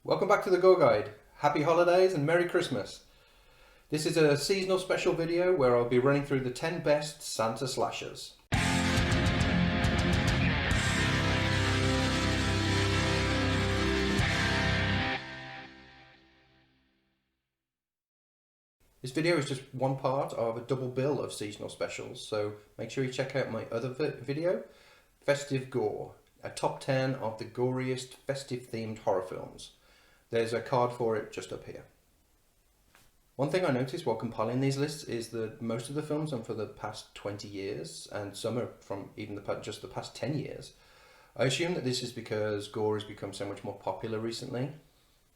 Welcome back to the Gore Guide. Happy holidays and Merry Christmas. This is a seasonal special video where I'll be running through the 10 best Santa slashers. This video is just one part of a double bill of seasonal specials, so make sure you check out my other video, Festive Gore, a top 10 of the goriest festive themed horror films. There's a card for it just up here. One thing I noticed while compiling these lists is that most of the films are for the past 20 years, and some are from even just the past 10 years. I assume that this is because gore has become so much more popular recently,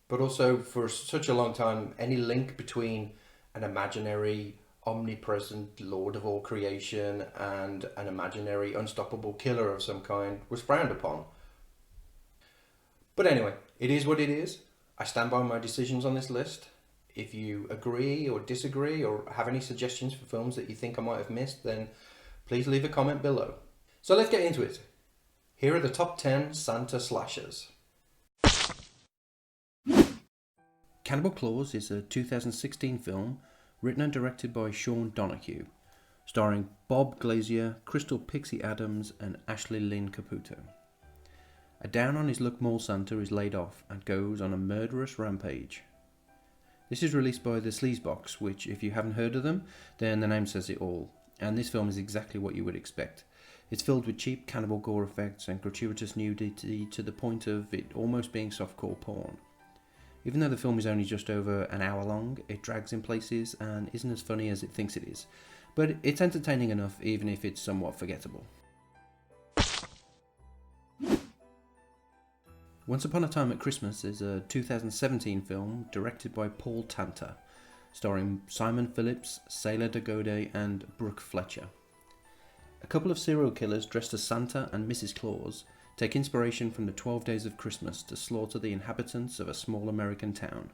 but also for such a long time, any link between an imaginary, omnipresent lord of all creation and an imaginary, unstoppable killer of some kind was frowned upon. But anyway, it is what it is. I stand by my decisions on this list. If you agree or disagree or have any suggestions for films that you think I might have missed, then please leave a comment below. So let's get into it. Here are the top 10 Santa slashers. Cannibal Claus is a 2016 film written and directed by Sean Donahue, starring Bob Glazier, Crystal Pixie Adams and Ashley Lynn Caputo. A down-on-his-luck mall Santa is laid off and goes on a murderous rampage. This is released by the Sleazebox, which, if you haven't heard of them, then the name says it all, and this film is exactly what you would expect. It's filled with cheap cannibal gore effects and gratuitous nudity to the point of it almost being softcore porn. Even though the film is only just over an hour long, it drags in places and isn't as funny as it thinks it is, but it's entertaining enough even if it's somewhat forgettable. Once Upon a Time at Christmas is a 2017 film directed by Paul Tanta, starring Simon Phillips, Sailor Dagode and Brooke Fletcher. A couple of serial killers dressed as Santa and Mrs. Claus take inspiration from the 12 Days of Christmas to slaughter the inhabitants of a small American town.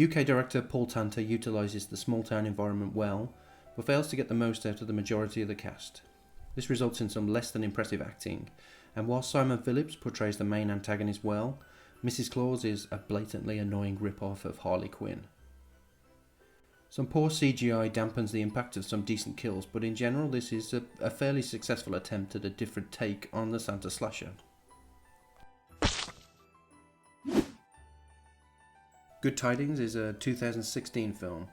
UK director Paul Tanta utilises the small town environment well, but fails to get the most out of the majority of the cast. This results in some less than impressive acting, and while Simon Phillips portrays the main antagonist well, Mrs. Claus is a blatantly annoying rip-off of Harley Quinn. Some poor CGI dampens the impact of some decent kills, but in general this is a fairly successful attempt at a different take on the Santa slasher. Good Tidings is a 2016 film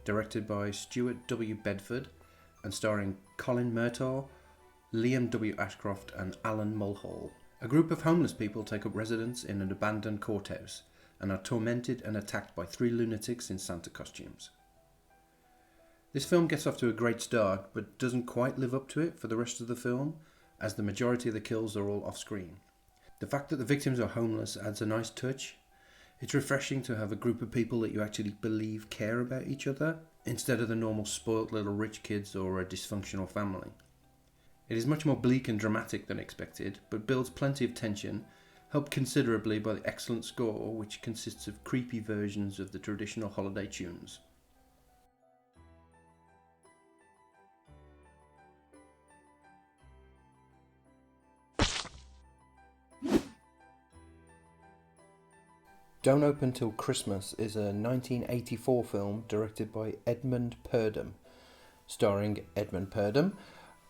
directed by Stuart W. Bedford and starring Colin Murtaugh, Liam W. Ashcroft and Alan Mulhall. A group of homeless people take up residence in an abandoned courthouse and are tormented and attacked by 3 lunatics in Santa costumes. This film gets off to a great start, but doesn't quite live up to it for the rest of the film, as the majority of the kills are all off-screen. The fact that the victims are homeless adds a nice touch. It's refreshing to have a group of people that you actually believe care about each other, instead of the normal spoilt little rich kids or a dysfunctional family. It is much more bleak and dramatic than expected, but builds plenty of tension, helped considerably by the excellent score, which consists of creepy versions of the traditional holiday tunes. Don't Open Till Christmas is a 1984 film directed by Edmund Purdom, starring Edmund Purdom,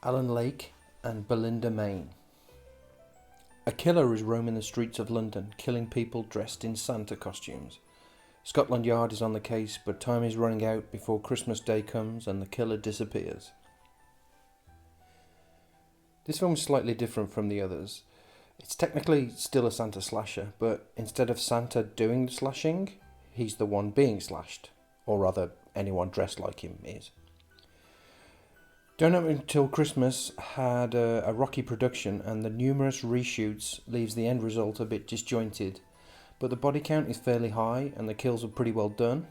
Alan Lake and Belinda Main. A killer is roaming the streets of London, killing people dressed in Santa costumes. Scotland Yard is on the case, but time is running out before Christmas Day comes and the killer disappears. This film is slightly different from the others. It's technically still a Santa slasher, but instead of Santa doing the slashing, he's the one being slashed, or rather, anyone dressed like him is. Don't Open Till Christmas had a rocky production, and the numerous reshoots leaves the end result a bit disjointed, but the body count is fairly high and the kills are pretty well done.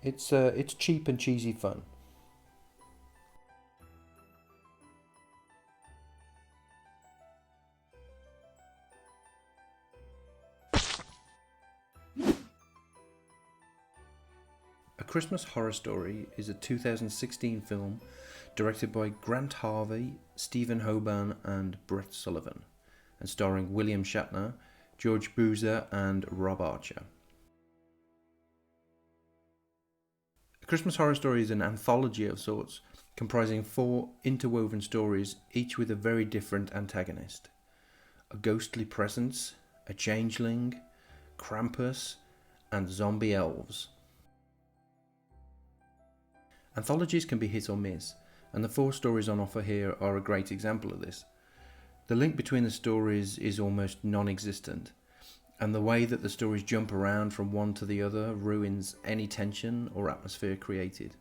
It's cheap and cheesy fun. A Christmas Horror Story is a 2016 film directed by Grant Harvey, Stephen Hoban and Brett Sullivan, and starring William Shatner, George Boozer and Rob Archer. A Christmas Horror Story is an anthology of sorts, comprising 4 interwoven stories, each with a very different antagonist. A ghostly presence, a changeling, Krampus, and zombie elves. Anthologies can be hit or miss, and the 4 stories on offer here are a great example of this. The link between the stories is almost non-existent, and the way that the stories jump around from one to the other ruins any tension or atmosphere created.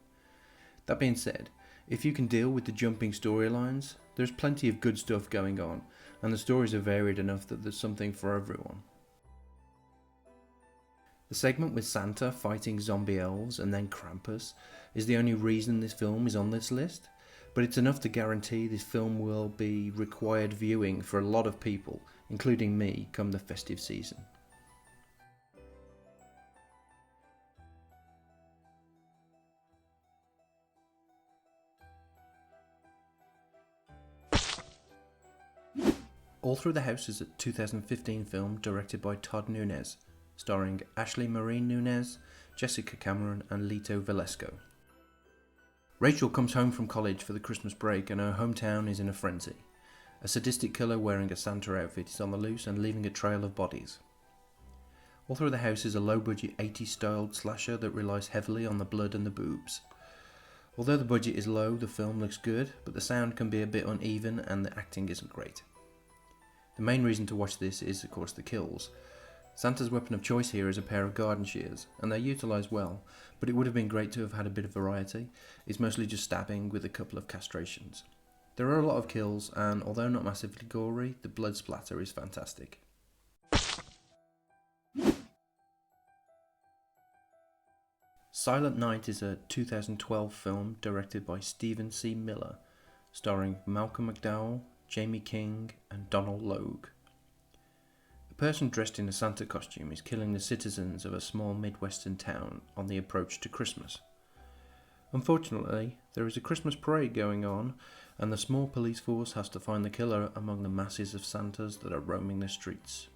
That being said, if you can deal with the jumping storylines, there's plenty of good stuff going on, and the stories are varied enough that there's something for everyone. The segment with Santa fighting zombie elves and then Krampus is the only reason this film is on this list, but it's enough to guarantee this film will be required viewing for a lot of people, including me, come the festive season. All Through the House is a 2015 film directed by Todd Nunez, starring Ashley Marie Nunez, Jessica Cameron and Lito Velasco. Rachel comes home from college for the Christmas break and her hometown is in a frenzy. A sadistic killer wearing a Santa outfit is on the loose and leaving a trail of bodies. All Through the House is a low-budget 80s styled slasher that relies heavily on the blood and the boobs. Although the budget is low, the film looks good, but the sound can be a bit uneven and the acting isn't great. The main reason to watch this is, of course, the kills. Santa's weapon of choice here is a pair of garden shears, and they're utilised well, but it would have been great to have had a bit of variety. It's mostly just stabbing with a couple of castrations. There are a lot of kills, and although not massively gory, the blood splatter is fantastic. Silent Night is a 2012 film directed by Stephen C. Miller, starring Malcolm McDowell, Jamie King and Donald Logue. A person dressed in a Santa costume is killing the citizens of a small Midwestern town on the approach to Christmas. Unfortunately, there is a Christmas parade going on, and the small police force has to find the killer among the masses of Santas that are roaming the streets.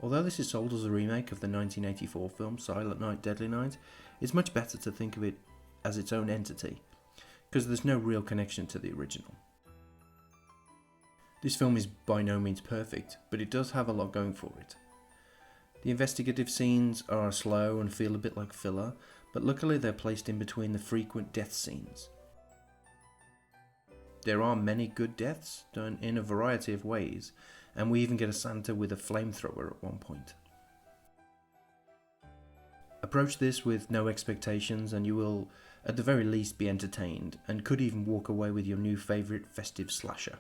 Although this is sold as a remake of the 1984 film Silent Night, Deadly Night, it's much better to think of it as its own entity, because there's no real connection to the original. This film is by no means perfect, but it does have a lot going for it. The investigative scenes are slow and feel a bit like filler, but luckily they're placed in between the frequent death scenes. There are many good deaths, done in a variety of ways, and we even get a Santa with a flamethrower at one point. Approach this with no expectations and you will, at the very least, be entertained, and could even walk away with your new favourite festive slasher.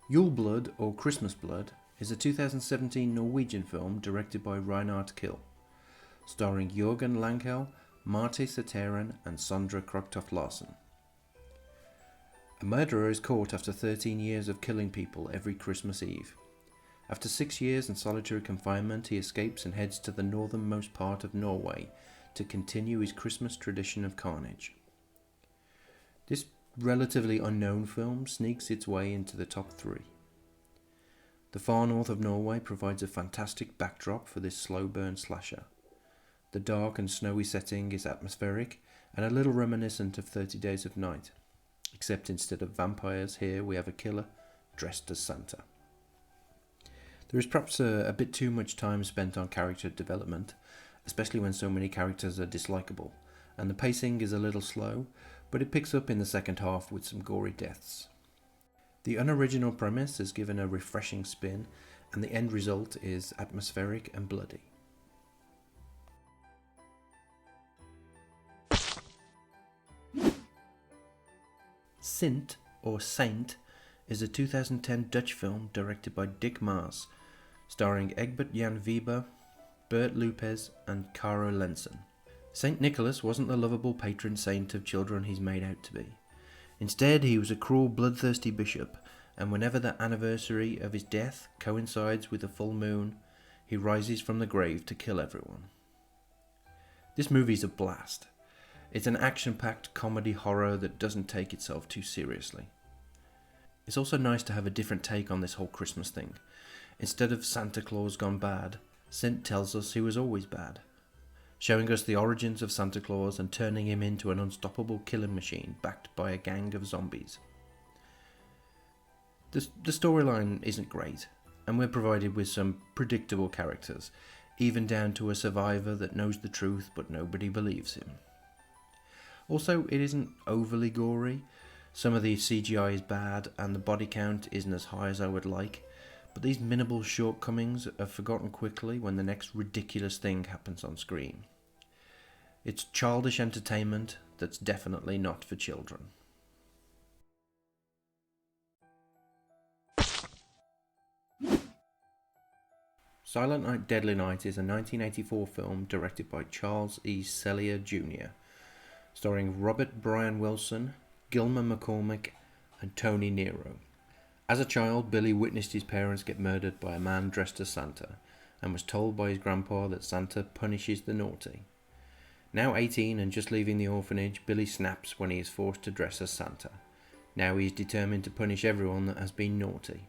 Yule Blood, or Christmas Blood, is a 2017 Norwegian film directed by Reinhard Kill, starring Jørgen Lankel, Marty Sateren and Sondre Kroktoft Larsen. A murderer is caught after 13 years of killing people every Christmas Eve. After 6 years in solitary confinement, he escapes and heads to the northernmost part of Norway to continue his Christmas tradition of carnage. This relatively unknown film sneaks its way into the top 3. The far north of Norway provides a fantastic backdrop for this slow burn slasher. The dark and snowy setting is atmospheric and a little reminiscent of 30 Days of Night, except instead of vampires here we have a killer dressed as Santa. There is perhaps a bit too much time spent on character development, especially when so many characters are dislikable, and the pacing is a little slow, but it picks up in the second half with some gory deaths. The unoriginal premise is given a refreshing spin, and the end result is atmospheric and bloody. Sint, or Saint, is a 2010 Dutch film directed by Dick Maas, starring Egbert Jan Weber, Bert Lopez and Caro Lensen. Saint Nicholas wasn't the lovable patron saint of children he's made out to be. Instead, he was a cruel, bloodthirsty bishop, and whenever the anniversary of his death coincides with a full moon, he rises from the grave to kill everyone. This movie's a blast. It's an action-packed comedy horror that doesn't take itself too seriously. It's also nice to have a different take on this whole Christmas thing. Instead of Santa Claus gone bad, Sint tells us he was always bad, showing us the origins of Santa Claus and turning him into an unstoppable killing machine backed by a gang of zombies. The storyline isn't great, and we're provided with some predictable characters, even down to a survivor that knows the truth but nobody believes him. Also, it isn't overly gory. Some of the CGI is bad and the body count isn't as high as I would like, but these minimal shortcomings are forgotten quickly when the next ridiculous thing happens on screen. It's childish entertainment that's definitely not for children. Silent Night, Deadly Night is a 1984 film directed by Charles E. Sellier Jr., starring Robert Brian Wilson, Gilmer McCormick, and Tony Nero. As a child, Billy witnessed his parents get murdered by a man dressed as Santa, and was told by his grandpa that Santa punishes the naughty. Now 18 and just leaving the orphanage, Billy snaps when he is forced to dress as Santa. Now he is determined to punish everyone that has been naughty.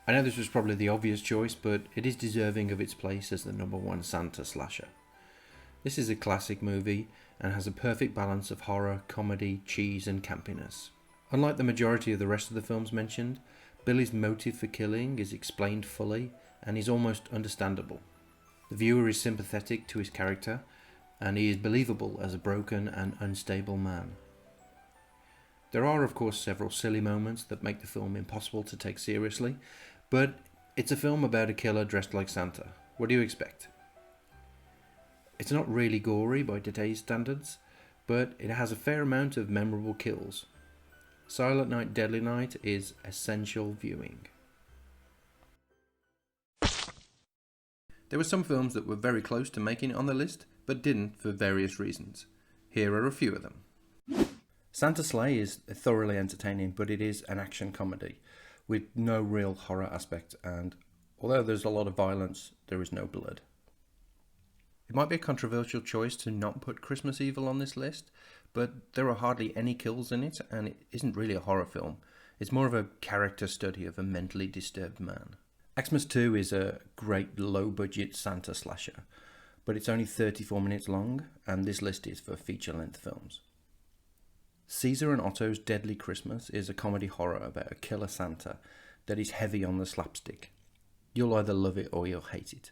I know this was probably the obvious choice, but it is deserving of its place as the #1 Santa slasher. This is a classic movie and has a perfect balance of horror, comedy, cheese and campiness. Unlike the majority of the rest of the films mentioned, Billy's motive for killing is explained fully and is almost understandable. The viewer is sympathetic to his character, and he is believable as a broken and unstable man. There are of course several silly moments that make the film impossible to take seriously, but it's a film about a killer dressed like Santa. What do you expect? It's not really gory by today's standards, but it has a fair amount of memorable kills. Silent Night, Deadly Night is essential viewing. There were some films that were very close to making it on the list, but didn't for various reasons. Here are a few of them. Santa's Slay is thoroughly entertaining, but it is an action comedy with no real horror aspect, and although there's a lot of violence, there is no blood. It might be a controversial choice to not put Christmas Evil on this list, but there are hardly any kills in it, and it isn't really a horror film. It's more of a character study of a mentally disturbed man. Xmas 2 is a great low-budget Santa slasher, but it's only 34 minutes long, and this list is for feature-length films. Caesar and Otto's Deadly Christmas is a comedy horror about a killer Santa that is heavy on the slapstick. You'll either love it or you'll hate it.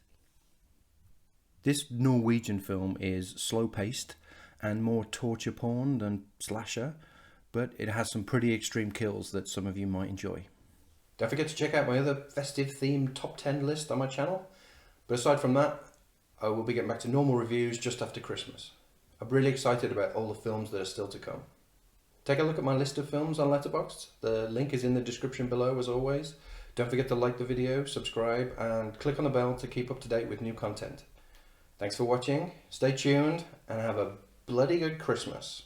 This Norwegian film is slow-paced and more torture porn than slasher, but it has some pretty extreme kills that some of you might enjoy. Don't forget to check out my other festive themed top 10 list on my channel. But aside from that, I will be getting back to normal reviews just after Christmas. I'm really excited about all the films that are still to come. Take a look at my list of films on Letterboxd. The link is in the description below as always. Don't forget to like the video, subscribe, and click on the bell to keep up to date with new content. Thanks for watching, stay tuned, and have a bloody good Christmas.